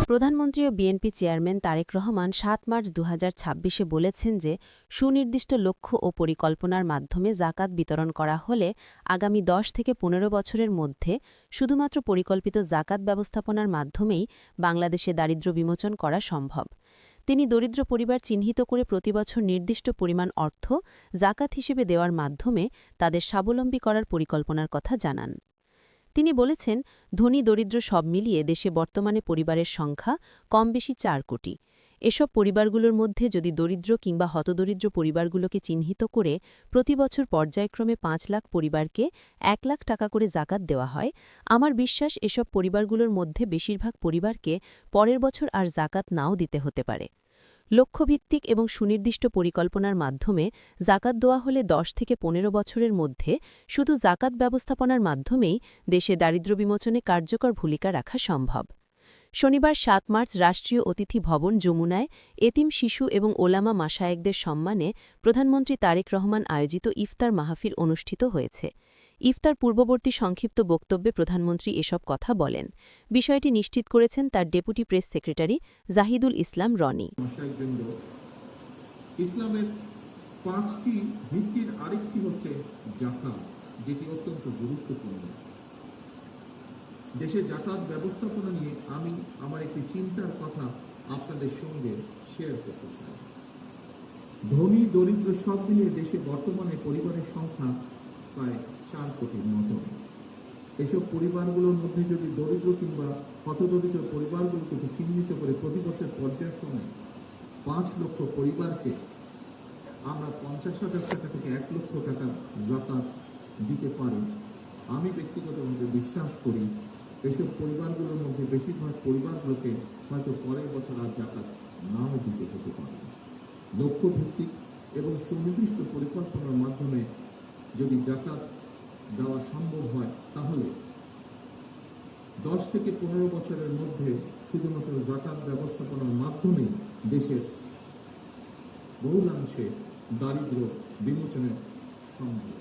প্রধানমন্ত্রী ও BNP chairman Tarique Rahman ৭ March ২০২৬-এ বলেছেন যে সুনির্দিষ্ট লক্ষ্য ও পরিকল্পনার মাধ্যমে জাকাত বিতরণ করা হলে আগামী ১০ থেকে ১৫ বছরের মধ্যে শুধুমাত্র পরিকল্পিত জাকাত ব্যবস্থাপনার মাধ্যমেই বাংলাদেশে দারিদ্র্য বিমোচন করা সম্ভব। তিনি দরিদ্র পরিবার চিহ্নিত করে প্রতিবছর নির্দিষ্ট পরিমাণ অর্থ জাকাত হিসেবে দেওয়ার মাধ্যমে তাদের স্বাবলম্বী করার পরিকল্পনার কথা জানান। তিনি বলেছেন, ধনী দরিদ্র সব মিলিয়ে দেশে বর্তমানে পরিবারের সংখ্যা কম বেশি ৪ কোটি। এসব পরিবারগুলোর মধ্যে যদি দরিদ্র কিংবা হতদরিদ্র পরিবারগুলোকে চিহ্নিত করে প্রতিবছর পর্যায়ক্রমে ৫ লাখ পরিবারকে ১ লাখ টাকা করে জাকাত দেওয়া হয়, আমার বিশ্বাস এসব পরিবারগুলোর মধ্যে বেশিরভাগ পরিবারকে পরের বছর আর জাকাত নাও দিতে হতে পারে। লক্ষ্যভিত্তিক এবং সুনির্দিষ্ট পরিকল্পনার মাধ্যমে জাকাত দেওয়া হলে ১০ থেকে ১৫ বছরের মধ্যে শুধু জাকাত ব্যবস্থাপনার মাধ্যমেই দেশে দারিদ্র্য বিমোচনে কার্যকর ভূমিকা রাখা সম্ভব। শনিবার ৭ মার্চ রাষ্ট্রীয় অতিথি ভবন যমুনায় এতিম শিশু এবং ওলামা মাশায়েখদের সম্মানে প্রধানমন্ত্রী তারেক রহমান আয়োজিত ইফতার মাহফিল অনুষ্ঠিত হয়েছে। ইফতার পূর্ববর্তী সংক্ষিপ্ত বক্তব্যে প্রধানমন্ত্রী এসব কথা বলেন। বিষয়টি নিশ্চিত করেছেন তার ডেপুটি প্রেস সেক্রেটারি জাহিদুল ইসলাম রনি। ইসলামের ৫টি ভিত্তির আরেকটি হচ্ছে যাকাত, যেটি অত্যন্ত গুরুত্বপূর্ণ। দেশে যাকাত ব্যবস্থাপনা নিয়ে আমি আমার একটি চিন্তার কথা আপনাদের সঙ্গে শেয়ার করতে চাই। ধনী দরিদ্র সব মিলিয়ে দেশে বর্তমানে পরিবারের সংখ্যা প্রায় ৪ কোটির মতো। এসব পরিবারগুলোর মধ্যে যদি দরিদ্র কিংবা হতদরিদ্র পরিবারগুলোকে চিহ্নিত করে প্রতি বছর পর্যায়ক্রমে ৫ লক্ষ পরিবারকে আমরা ৫০,০০০ টাকা থেকে ১ লক্ষ টাকা জাকাত দিতে পারি, আমি ব্যক্তিগতভাবে বিশ্বাস করি এসব পরিবারগুলোর মধ্যে বেশিরভাগ পরিবারগুলোকে হয়তো পরের বছর আর জাকাত নাও দিতে হতে পারে। লক্ষ্যভিত্তিক এবং সুনির্দিষ্ট পরিকল্পনার মাধ্যমে যদি জাকাত দেওয়া সম্ভব হয়, তাহলে ১০ থেকে ১৫ বছরের মধ্যে শুধুমাত্র জাকাত ব্যবস্থাপনার মাধ্যমে দেশের বহুলাংশে দারিদ্র্য বিমোচনে সম্ভব।